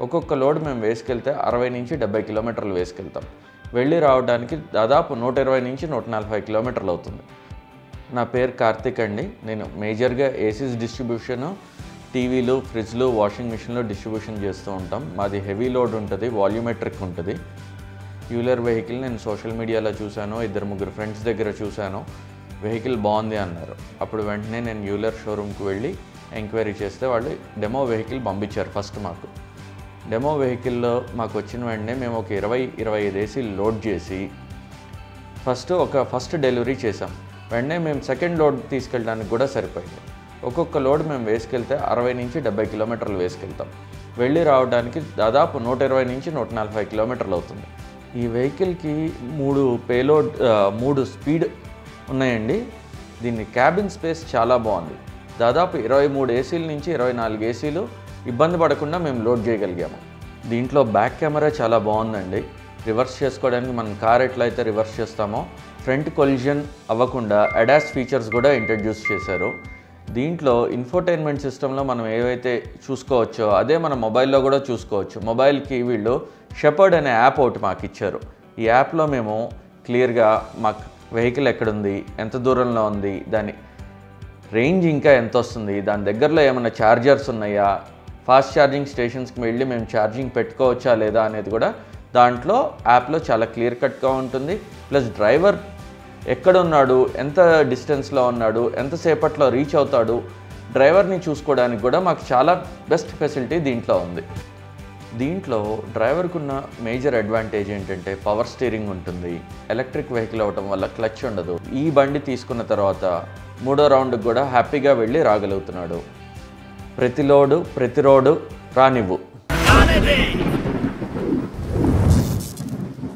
ఒక్కొక్క లోడ్ మేము వేసుకెళ్తే 60 నుంచి 70 కిలోమీటర్లు వేసుకెళ్తాం. వెళ్ళి రావడానికి దాదాపు 120 నుంచి 140 కిలోమీటర్లు అవుతుంది. నా పేరు కార్తిక్ అండి. నేను మేజర్గా ఏసీస్ డిస్ట్రిబ్యూషను, టీవీలు, ఫ్రిడ్జ్లు, వాషింగ్ మిషన్లు డిస్ట్రిబ్యూషన్ చేస్తూ ఉంటాం. మాది హెవీ లోడ్ ఉంటుంది, వాల్యూమెట్రిక్ ఉంటుంది. యూలర్ వెహికల్ నేను సోషల్ మీడియాలో చూశాను, 2-3 ఫ్రెండ్స్ దగ్గర చూశాను. వెహికల్ బాగుంది అన్నారు. అప్పుడు వెంటనే నేను యూలర్ షోరూమ్కి వెళ్ళి ఎంక్వైరీ చేస్తే వాళ్ళు డెమో వెహికల్ పంపించారు. ఫస్ట్ మాకు డెమో వెహికల్లో మాకు వచ్చిన వెంటనే మేము ఒక 20-25 ఏసీలు లోడ్ చేసి ఫస్ట్ డెలివరీ చేసాం. వెంటనే మేము సెకండ్ లోడ్ తీసుకెళ్ళడానికి కూడా సరిపోయింది. ఒక్కొక్క లోడ్ మేము వేసుకెళ్తే 60 నుంచి 70 కిలోమీటర్లు వేసుకెళ్తాం. వెళ్ళి రావడానికి దాదాపు 120 నుంచి 140 కిలోమీటర్లు అవుతుంది. ఈ వెహికల్కి 3 స్పీడ్ ఉన్నాయండి. దీని క్యాబిన్ స్పేస్ చాలా బాగుంది. దాదాపు 23 ఏసీల నుంచి 24 ఏసీలు ఇబ్బంది పడకుండా మేము లోడ్ చేయగలిగాము. దీంట్లో బ్యాక్ కెమెరా చాలా బాగుందండి. రివర్స్ చేసుకోవడానికి మనం కార్ ఎట్లయితే రివర్స్ చేస్తామో ఫ్రంట్ కొలిజన్ అవ్వకుండా అడాస్ ఫీచర్స్ కూడా ఇంట్రడ్యూస్ చేశారు. దీంట్లో ఇన్ఫోటైన్మెంట్ సిస్టంలో మనం ఏవైతే చూసుకోవచ్చో అదే మన మొబైల్లో కూడా చూసుకోవచ్చు. మొబైల్కి వీళ్ళు షెపర్డ్ అనే యాప్ ఒకటి మాకు ఇచ్చారు. ఈ యాప్లో మేము క్లియర్గా మాకు వెహికల్ ఎక్కడుంది, ఎంత దూరంలో ఉంది, దాని రేంజ్ ఇంకా ఎంత వస్తుంది, దాని దగ్గరలో ఏమైనా ఛార్జర్స్ ఉన్నాయా, ఫాస్ట్ ఛార్జింగ్ స్టేషన్స్కి వెళ్ళి మేము ఛార్జింగ్ పెట్టుకోవచ్చా లేదా అనేది కూడా దాంట్లో యాప్లో చాలా క్లియర్ కట్గా ఉంటుంది. ప్లస్ డ్రైవర్ ఎక్కడున్నాడు, ఎంత డిస్టెన్స్లో ఉన్నాడు, ఎంతసేపట్లో రీచ్ అవుతాడు, డ్రైవర్ని చూసుకోవడానికి కూడా మాకు చాలా బెస్ట్ ఫెసిలిటీ దీంట్లో ఉంది. దీంట్లో డ్రైవర్కున్న మేజర్ అడ్వాంటేజ్ ఏంటంటే పవర్ స్టీరింగ్ ఉంటుంది. ఎలక్ట్రిక్ వెహికల్ అవ్వటం వల్ల క్లచ్ ఉండదు. ఈ బండి తీసుకున్న తర్వాత 3వ రౌండ్కి కూడా హ్యాపీగా వెళ్ళి రాగలుగుతున్నాడు. ప్రతి రోడ్డు రానివ్వు.